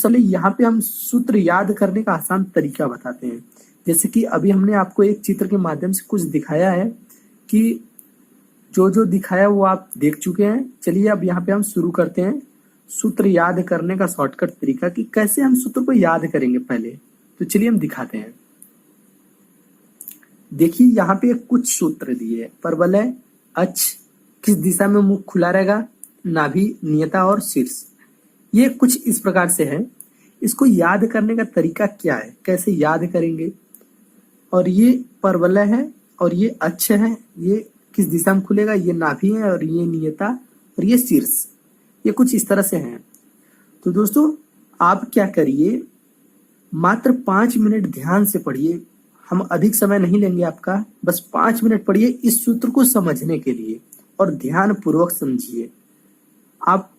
चलिए यहाँ पे हम सूत्र याद करने का आसान तरीका बताते हैं। जैसे कि अभी हमने आपको एक चित्र के माध्यम से कुछ दिखाया है कि जो जो दिखाया वो आप देख चुके हैं। चलिए अब यहाँ पे हम शुरू करते हैं सूत्र याद करने का शॉर्टकट तरीका कि कैसे हम सूत्र को याद करेंगे पहले। तो चलिए हम दिखाते हैं। देखिए यहाँ पे कुछ सूत्र दिए हैं। परवलय, अक्ष, किस दिशा में मुख खुला रहेगा, नाभि, नियता और शीर्ष। ये कुछ इस प्रकार से है। इसको याद करने का तरीका क्या है, कैसे याद करेंगे। और ये परवलय है और ये अक्ष है, ये किस दिशा में खुलेगा, ये नाभि है और ये नियता और ये शीर्ष। ये कुछ इस तरह से हैं। तो दोस्तों आप क्या करिए, मात्र 5 मिनट ध्यान से पढ़िए। हम अधिक समय नहीं लेंगे आपका, बस 5 मिनट पढ़िए इस सूत्र को समझने के लिए और ध्यान पूर्वक समझिए। आप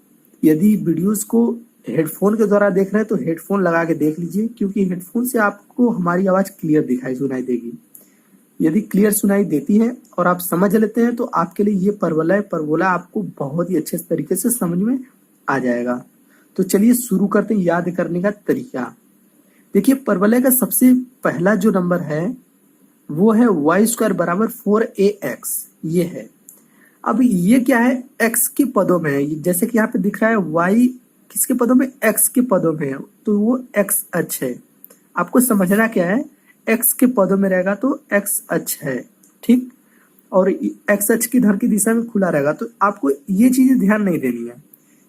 यदि वीडियोस को हेडफोन के द्वारा देख रहे हैं तो हेडफोन लगा के देख लीजिए, क्योंकि हेडफोन से आपको हमारी आवाज क्लियर दिखाई सुनाई देगी। यदि क्लियर सुनाई देती है और आप समझ लेते हैं तो आपके लिए ये परवलय परवोला आपको बहुत ही अच्छे तरीके से समझ में आ जाएगा। तो चलिए शुरू करते हैं याद करने का तरीका। देखिए परवलय का सबसे पहला जो नंबर है वो है y² बराबर 4ax। ये है। अब ये क्या है, x के पदों में है। जैसे कि यहाँ पे दिख रहा है y किसके पदों में, x के पदों में है, तो वो x अक्ष है। आपको समझना क्या है, x के पदों में रहेगा तो x अक्ष है, ठीक। और x अक्ष की धर की दिशा में खुला रहेगा। तो आपको ये चीजें ध्यान नहीं देनी है,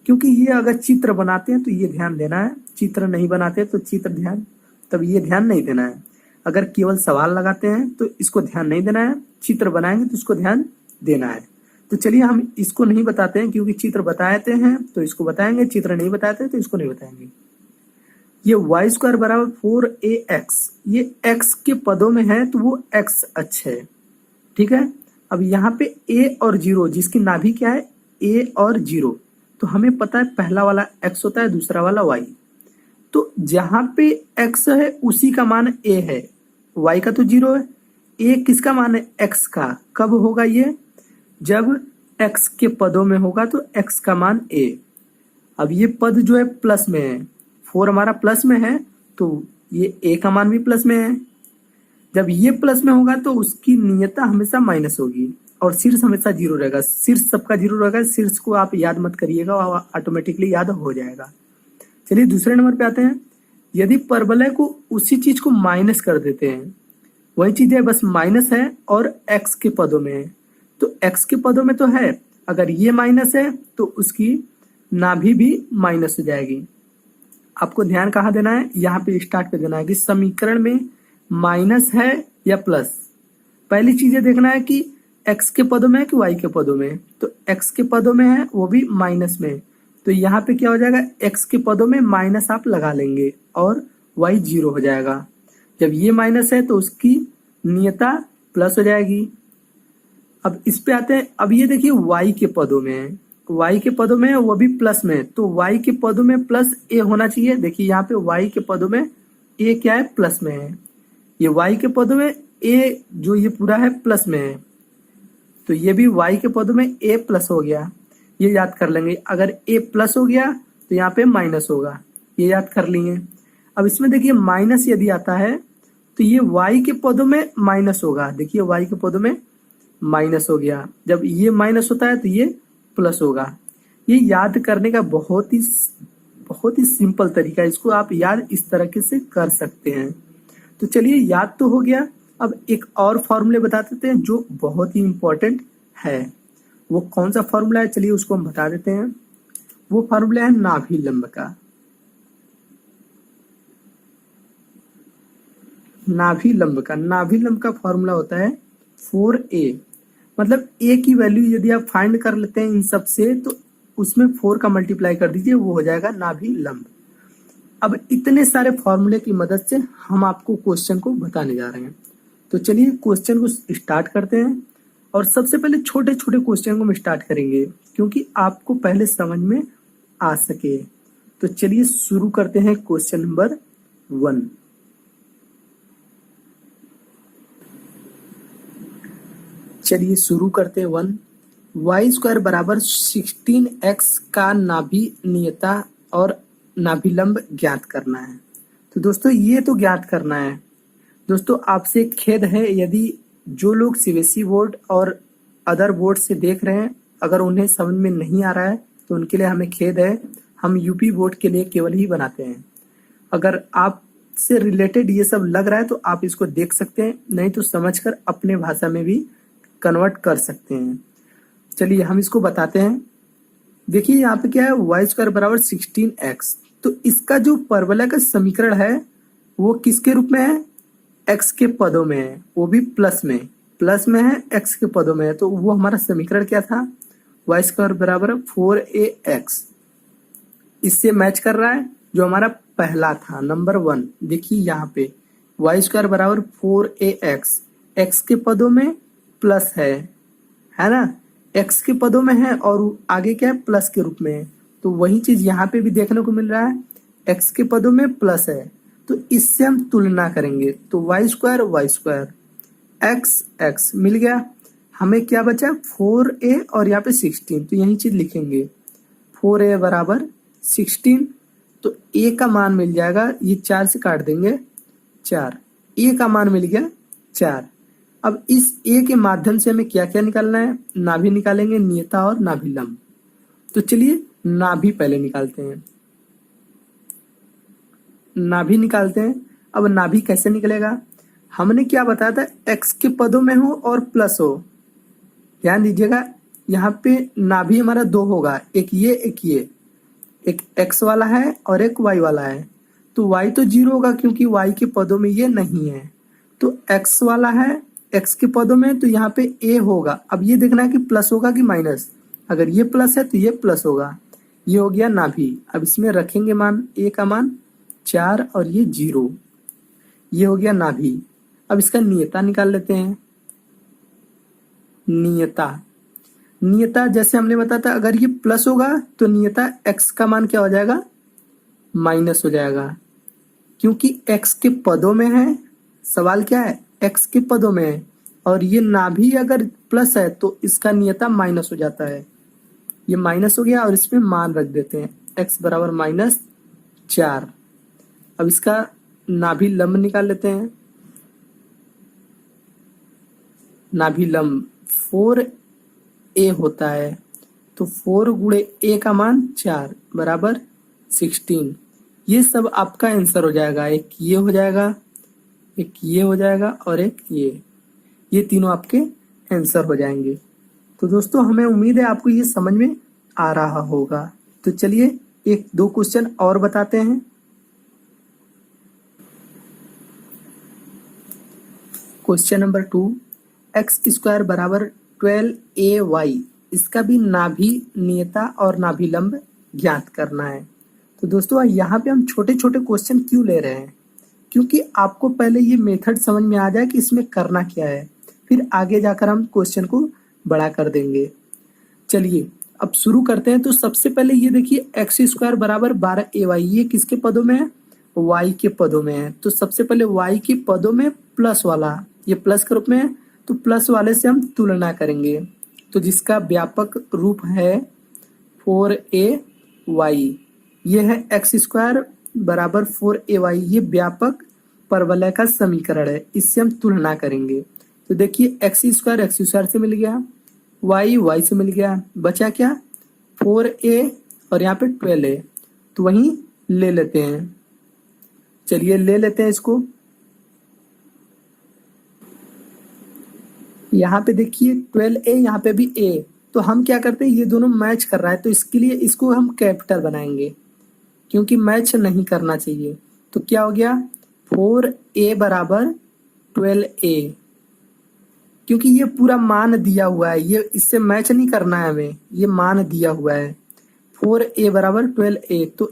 क्योंकि ये अगर चित्र बनाते हैं तो ये ध्यान देना है, चित्र नहीं बनाते तो चित्र ध्यान, तब ये ध्यान नहीं देना है। अगर केवल सवाल लगाते हैं तो इसको ध्यान नहीं देना है, चित्र बनाएंगे तो इसको ध्यान देना है। तो चलिए हम इसको नहीं बताते हैं, क्योंकि चित्र बताते हैं तो इसको बताएंगे, चित्र नहीं बताते तो इसको नहीं बताएंगे। ये y² बराबर 4ax, ये x के पदों में है तो वो x अक्ष है, ठीक है। अब यहाँ पे a और 0, जिसकी नाभि क्या है, a और 0, तो हमें पता है पहला वाला x होता है, दूसरा वाला y। तो जहां पे x है उसी का मान a है, y का तो 0 है। a किसका मान है, x का। कब होगा ये, जब x के पदों में होगा तो x का मान a। अब ये पद जो है प्लस में है, 4 हमारा प्लस में है तो ये a का मान भी प्लस में है। जब ये प्लस में होगा तो उसकी नियता हमेशा माइनस होगी और शीर्ष हमेशा 0 रहेगा। शीर्ष सबका 0 रहेगा, शीर्ष को आप याद मत करिएगा, ऑटोमेटिकली याद हो जाएगा। चलिए दूसरे नंबर पे आते हैं। यदि परवलय को उसी चीज को माइनस कर देते हैं, वही चीज है बस माइनस है और x के पदों में है, तो x के पदों में तो है, अगर ये माइनस है तो उसकी नाभि भी माइनस हो जाएगी। आपको ध्यान कहाँ देना है, यहाँ पे स्टार्ट पे देना है कि समीकरण में माइनस है या प्लस। पहली चीज देखना है कि x के पदों में है कि y के पदों में। तो x के पदों में है, वो भी माइनस में, तो यहाँ पे क्या हो जाएगा, x के पदों में माइनस आप लगा लेंगे और y 0 हो जाएगा। जब ये माइनस है तो उसकी नियता प्लस हो जाएगी। अब इस पे आते हैं। अब ये देखिए y के पदों में है, y के पदों में है, वो भी प्लस में है, तो y के पदों में प्लस a होना चाहिए। देखिए यहाँ पे y के पदों में a क्या है, प्लस में है। ये y के पदों में a जो ये पूरा है प्लस में है, तो ये भी y के पदों में a प्लस हो गया। ये याद कर लेंगे, अगर a प्लस हो गया तो यहाँ पे माइनस होगा, ये याद कर लिए। अब इसमें देखिए माइनस यदि आता है तो ये y के पदों में माइनस होगा। देखिए y के पदों में माइनस हो गया, जब ये माइनस होता है तो ये प्लस होगा। ये याद करने का बहुत ही सिंपल तरीका है, इसको आप याद इस तरीके से कर सकते हैं। तो चलिए याद तो हो गया, अब एक और फॉर्मूले बता देते हैं जो बहुत ही इंपॉर्टेंट है। वो कौन सा फॉर्मूला है, चलिए उसको हम बता देते हैं। वो फॉर्मूला है नाभि लंब का। नाभि लंब का फॉर्मूला होता है 4a। मतलब a की वैल्यू यदि आप फाइंड कर लेते हैं इन सब से तो उसमें 4 का मल्टीप्लाई कर दीजिए, वो हो जाएगा नाभि लंब। अब इतने सारे फॉर्मूले की मदद से हम आपको क्वेश्चन को बताने जा रहे हैं। तो चलिए क्वेश्चन को स्टार्ट करते हैं। और सबसे पहले छोटे छोटे क्वेश्चन को हम स्टार्ट करेंगे, क्योंकि आपको पहले समझ में आ सके। तो चलिए शुरू करते हैं क्वेश्चन नंबर 1। चलिए शुरू करते हैं 1। y² बराबर 16x का नाभि नियता और नाभिलंब ज्ञात करना है। तो दोस्तों ये तो ज्ञात करना है। दोस्तों आपसे एक खेद है, यदि जो लोग सीबीएसई बोर्ड और अदर बोर्ड से देख रहे हैं, अगर उन्हें समझ में नहीं आ रहा है तो उनके लिए हमें खेद है। हम यूपी बोर्ड के लिए केवल ही बनाते हैं। अगर आपसे रिलेटेड ये सब लग रहा है तो आप इसको देख सकते हैं, नहीं तो समझकर अपने भाषा में भी कन्वर्ट कर सकते हैं। चलिए हम इसको बताते हैं। देखिए यहाँ पे क्या है, वाई स्क्वायर बराबर 16x। तो इसका जो परवलय का समीकरण है वो किसके रूप में है, x के पदों में है, वो भी प्लस में है, x के पदों में है। तो वो हमारा समीकरण क्या था, वाई स्क्वायर बराबर 4ax। इससे मैच कर रहा है जो हमारा पहला था, नंबर 1। देखिए यहाँ पे वाई स्क्वायर बराबर 4ax, x के पदों में प्लस है ना, x के पदों में है और आगे क्या है, प्लस के रूप में है। तो वही चीज यहाँ पे भी देखने को मिल रहा है, x के पदों में प्लस है, तो इससे हम तुलना करेंगे। तो वाई स्क्वायर x मिल गया। हमें क्या बचा, 4a और यहाँ पे 16, तो यही चीज लिखेंगे 4a बराबर 16। तो a का मान मिल जाएगा, ये 4 से काट देंगे 4, a का मान मिल गया 4। अब इस a के माध्यम से हमें क्या क्या निकालना है, नाभि निकालेंगे, नियता और नाभिलंब। तो चलिए नाभि पहले निकालते हैं, नाभि निकालते हैं। अब नाभि कैसे निकलेगा, हमने क्या बताया था, x के पदों में हो और प्लस हो। ध्यान दीजिएगा यहाँ पे नाभि हमारा 2 होगा, एक ये, एक x वाला है और एक y वाला है। तो y तो 0 होगा क्योंकि y के पदों में ये नहीं है। तो x वाला है, x के पदों में, तो यहाँ पे a होगा। अब ये देखना है कि प्लस होगा कि माइनस, अगर ये प्लस है तो ये प्लस होगा। ये हो गया नाभि। अब इसमें रखेंगे मान, a का मान 4 और ये 0, ये हो गया नाभि। अब इसका नियता निकाल लेते हैं। नियता जैसे हमने बताया था, अगर ये प्लस होगा तो नियता x का मान क्या हो जाएगा, माइनस हो जाएगा, क्योंकि x के पदों में है। सवाल क्या है, x के पदों में है, और ये नाभि अगर प्लस है तो इसका नियता माइनस हो जाता है। ये माइनस हो गया और इसमें मान रख देते हैं, x बराबर -4। अब इसका नाभि लंब निकाल लेते हैं। नाभि लंब 4a होता है, तो 4 गुणे a का मान 4 बराबर 16। ये सब आपका आंसर हो जाएगा, एक ये हो जाएगा, एक ये हो जाएगा और एक ये तीनों आपके आंसर हो जाएंगे। तो दोस्तों हमें उम्मीद है आपको ये समझ में आ रहा होगा। तो चलिए एक दो क्वेश्चन और बताते हैं। क्वेश्चन नंबर 2, एक्स स्क्वायर बराबर 12ay, इसका भी नाभि, नियता और नाभिलंब ज्ञात करना है। तो दोस्तों यहाँ पे हम छोटे छोटे क्वेश्चन क्यों ले रहे हैं, क्योंकि आपको पहले ये मेथड समझ में आ जाए कि इसमें करना क्या है, फिर आगे जाकर हम क्वेश्चन को बड़ा कर देंगे। चलिए अब शुरू करते हैं। तो सबसे पहले ये देखिए, एक्स स्क्वायर बराबर 12ay, ये किसके पदों में है, y के पदों में है। तो सबसे पहले y के पदों में प्लस वाला, ये प्लस के रूप में है, तो प्लस वाले से हम तुलना करेंगे। तो जिसका व्यापक रूप है 4ay, ये है एक्स स्क्वायर बराबर 4ay, ये व्यापक परवलय का समीकरण है, इससे हम तुलना करेंगे। तो देखिए एक्स स्क्वायर से मिल गया, y से मिल गया, बचा क्या 4a और यहाँ पे 12a, तो वहीं ले लेते हैं। चलिए ले लेते हैं इसको। यहाँ पे देखिए 12a, यहाँ पे भी a, तो हम क्या करते हैं, ये दोनों मैच कर रहा है, तो इसके लिए इसको हम कैपिटल बनाएंगे, क्योंकि मैच नहीं करना चाहिए। तो क्या हो गया 4a बराबर 12a, क्योंकि ये पूरा मान दिया हुआ है, ये इससे मैच नहीं करना है हमें, ये मान दिया हुआ है 4a बराबर 12a। तो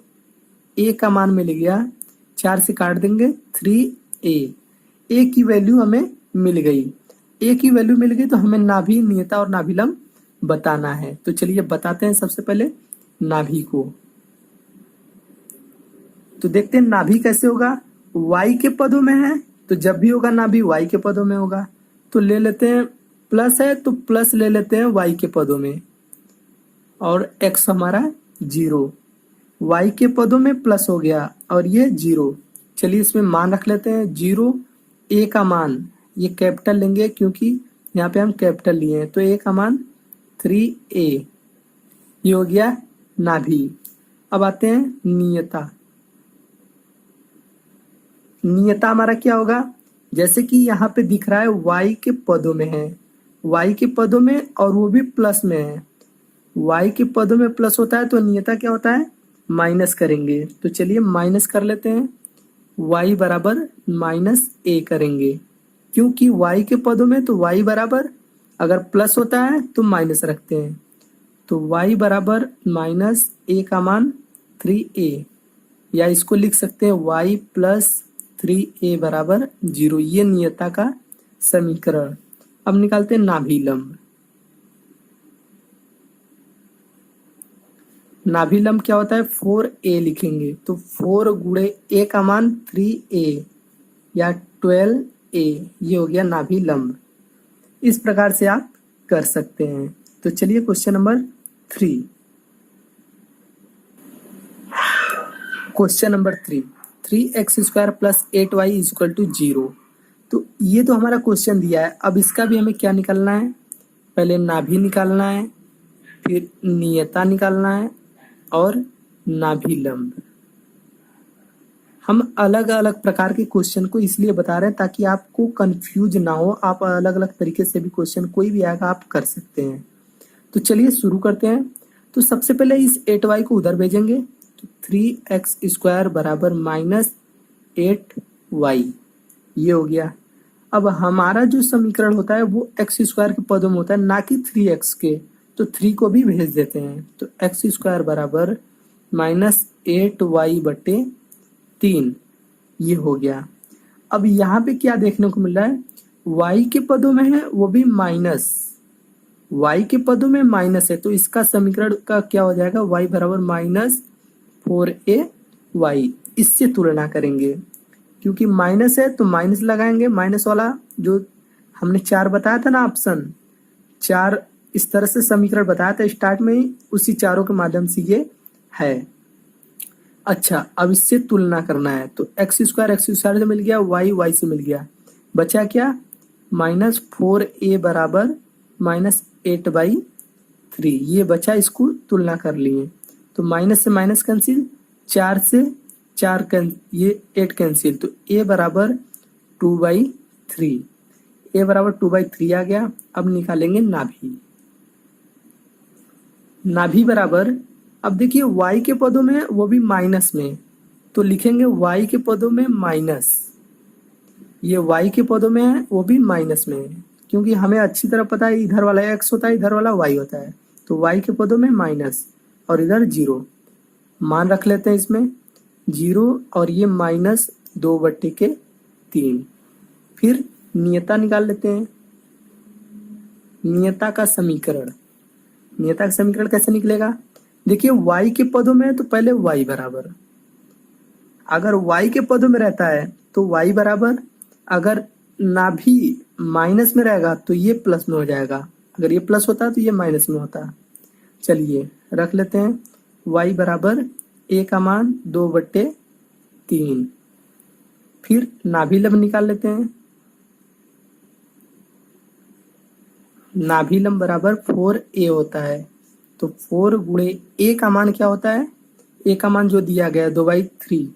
a का मान मिल गया, 4 से काट देंगे 3a, a की वैल्यू हमें मिल गई। a की वैल्यू मिल गई तो हमें नाभि, नियता और नाभिलंब बताना है। तो चलिए बताते हैं सबसे पहले नाभि को। तो देखते हैं नाभि कैसे होगा, y के पदों में है, तो जब भी होगा नाभि y के पदों में होगा। तो ले लेते हैं, प्लस है तो प्लस ले लेते हैं y के पदों में, और x हमारा 0। y के पदों में प्लस हो गया और ये 0। चलिए इसमें मान रख लेते हैं 0। a का मान ये कैपिटल लेंगे क्योंकि यहाँ पे हम कैपिटल लिए हैं, तो a का मान 3a। ये हो गया नाभि। अब आते हैं नियता। नियता हमारा क्या होगा, जैसे कि यहाँ पे दिख रहा है y के पदों में है, y के पदों में और वो भी प्लस में है। y के पदों में प्लस होता है तो नियता क्या होता है, माइनस करेंगे। तो चलिए माइनस कर लेते हैं, y बराबर -a करेंगे क्योंकि y के पदों में तो y बराबर अगर प्लस होता है तो माइनस रखते हैं, तो y बराबर -a का मान 3a, या इसको लिख सकते हैं y प्लस 3a बराबर 0। ये नियता का समीकरण। अब निकालते हैं नाभिलंब। नाभिलंब क्या होता है, 4a लिखेंगे, तो 4 गुणे a का मान 3a या 12a, ये हो गया नाभिलंब। इस प्रकार से आप कर सकते हैं। तो चलिए question number 3। Question number 3, 3x² plus 8y is equal to 0। तो ये तो हमारा क्वेश्चन दिया है। अब इसका भी हमें क्या निकालना है, पहले नाभि निकालना है, फिर नियता निकालना है और नाभिलंब। हम अलग अलग प्रकार के क्वेश्चन को इसलिए बता रहे हैं ताकि आपको कंफ्यूज ना हो, आप अलग अलग तरीके से भी क्वेश्चन कोई भी आएगा आप कर सकते हैं। तो चलिए शुरू करते हैं। तो सबसे पहले इस 8y को उधर भेजेंगे, तो 3x² बराबर -8y, ये हो गया। अब हमारा जो समीकरण होता है वो x² के पदों में होता है, ना कि 3x के, तो 3 को भी भेज देते हैं। तो x² बराबर -8y बटे 3, ये हो गया। अब यहाँ पे क्या देखने को मिल रहा है, y के पदों में है वो भी माइनस, y के पदों में माइनस है, तो इसका समीकरण का क्या हो जाएगा, y बराबर -4ay। इससे तुलना करेंगे, क्योंकि माइनस है तो माइनस लगाएंगे, माइनस वाला जो हमने 4 बताया था ना ऑप्शन 4, इस तरह से समीकरण बताया था स्टार्ट में ही, उसी चारों के माध्यम से ये है। अच्छा, अब इससे तुलना करना है, तो x² से मिल गया, y से मिल गया, बचा क्या, -4a बराबर -8/3, ये बचा, इसको तुलना कर लिए। तो माइनस से माइनस कैंसिल, 4 से 4 ये 8 कैंसिल, तो a बराबर 2/3, a बराबर 2/3 आ गया। अब निकालेंगे नाभि। नाभि बराबर, अब देखिए y के पदों में वो भी माइनस में, तो लिखेंगे y के पदों में माइनस, ये y के पदों में है वो भी माइनस में है, क्योंकि हमें अच्छी तरह पता है इधर वाला x होता है, इधर वाला y होता है, तो y के पदों में माइनस और इधर 0, मान रख लेते हैं इसमें 0, और ये -2/3। फिर नियता निकाल लेते हैं। नियता का समीकरण, नियता का समीकरण कैसे निकलेगा, देखिए y के पदों में है तो पहले y बराबर, अगर y के पदों में रहता है तो y बराबर, अगर नाभि माइनस में रहेगा तो ये प्लस में हो जाएगा, अगर ये प्लस होता तो ये माइनस में होता। चलिए रख लेते हैं, y बराबर a का मान 2/3। फिर नाभिलंब निकाल लेते हैं। नाभिलंब बराबर 4a होता है, तो 4 गुणे a का मान क्या होता है, a का मान जो दिया गया है 2/3,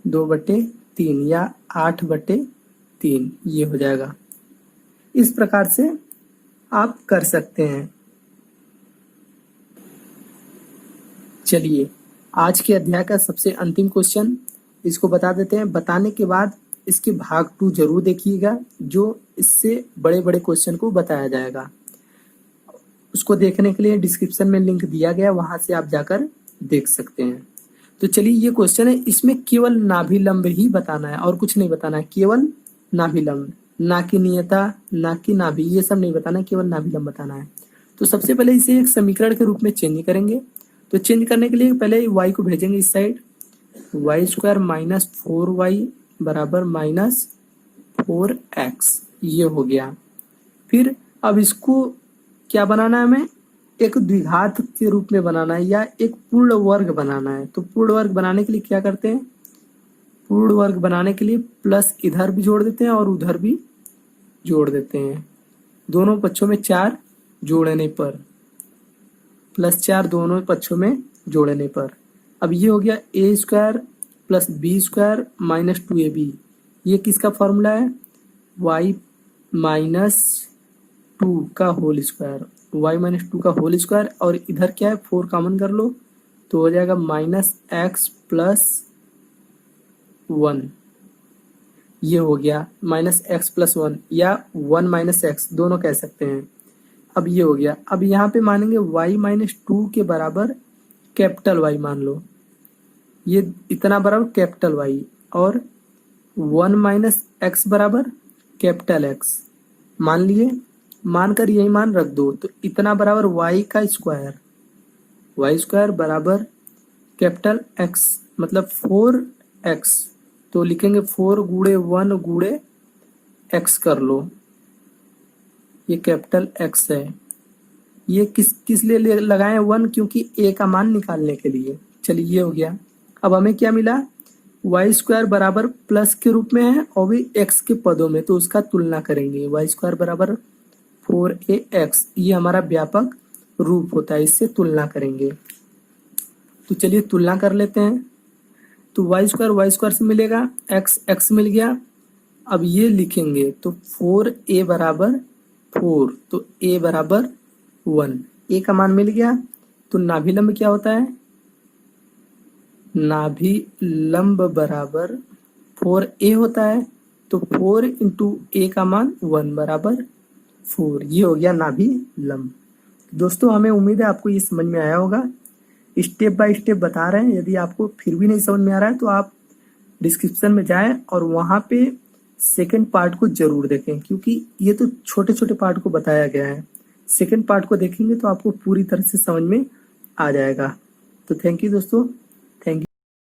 2/3 या 8/3, ये हो जाएगा। इस प्रकार से आप कर सकते हैं। चलिए आज के अध्याय का सबसे अंतिम क्वेश्चन इसको बता देते हैं। बताने के बाद इसके भाग 2 जरूर देखिएगा, जो इससे बड़े बड़े क्वेश्चन को बताया जाएगा। उसको देखने के लिए डिस्क्रिप्शन में लिंक दिया गया, वहां से आप जाकर देख सकते हैं। तो चलिए ये क्वेश्चन है, इसमें केवल नाभिलंब ही बताना है और कुछ नहीं बताना है, केवल नाभिलंब, ना कि नियता, ना कि नाभि, ये सब नहीं बताना, केवल नाभिलंब बताना है। तो सबसे पहले इसे एक समीकरण के रूप में चेंज करेंगे। तो चेंज करने के लिए पहले y को भेजेंगे इस साइड, y² -4y बराबर -4x, ये हो गया। फिर अब इसको क्या बनाना है हमें, एक द्विघात के रूप में बनाना है या एक पूर्ण वर्ग बनाना है, तो पूर्ण वर्ग बनाने के लिए क्या करते हैं, पूर्ण वर्ग बनाने के लिए प्लस इधर भी जोड़ देते हैं और उधर भी जोड़ देते हैं। दोनों पक्षों में 4 जोड़ने पर, +4 दोनों पक्षों में जोड़ने पर। अब ये हो गया a² + b² - 2ab। ये किसका फॉर्मूला है, y - 2 का होल स्क्वायर, y - 2 का होल स्क्वायर, और इधर क्या है 4 कॉमन कर लो तो हो जाएगा -x + 1। ये हो गया -x + 1 या 1 - x दोनों कह सकते हैं। अब ये हो गया। अब यहाँ पे मानेंगे y - 2 के बराबर कैपिटल Y मान लो, ये इतना बराबर कैपिटल Y, और 1 - x बराबर कैपिटल X मान लिए। मानकर यही मान रख दो तो इतना बराबर y का स्क्वायर, y² बराबर कैपिटल X मतलब 4x, तो लिखेंगे 4 × 1 × x कर लो, ये कैपिटल X है। ये किस लिए लगाए 1, क्योंकि a का मान निकालने के लिए। चलिए ये हो गया। अब हमें क्या मिला, y² बराबर प्लस के रूप में है और भी x के पदों में, तो उसका तुलना करेंगे। y² बराबर 4ax, ये हमारा व्यापक रूप होता है, इससे तुलना करेंगे। तो चलिए तुलना कर लेते हैं। तो y² से मिलेगा, x मिल गया। अब ये लिखेंगे तो 4a बराबर 4, तो a बराबर 1, a का मान मिल गया। तो नाभिलंब क्या होता है, नाभिलंब बराबर 4a होता है, तो 4 × a का मान 1 बराबर 4। ये हो गया नाभिलंब। दोस्तों हमें उम्मीद है आपको ये समझ में आया होगा। स्टेप बाय स्टेप बता रहे हैं, यदि आपको फिर भी नहीं समझ में आ रहा है तो आप डिस्क्रिप्शन में जाएं और वहां पे सेकंड पार्ट को जरूर देखें, क्योंकि ये तो छोटे छोटे पार्ट को बताया गया है। सेकंड पार्ट को देखेंगे तो आपको पूरी तरह से समझ में आ जाएगा। तो थैंक यू दोस्तों।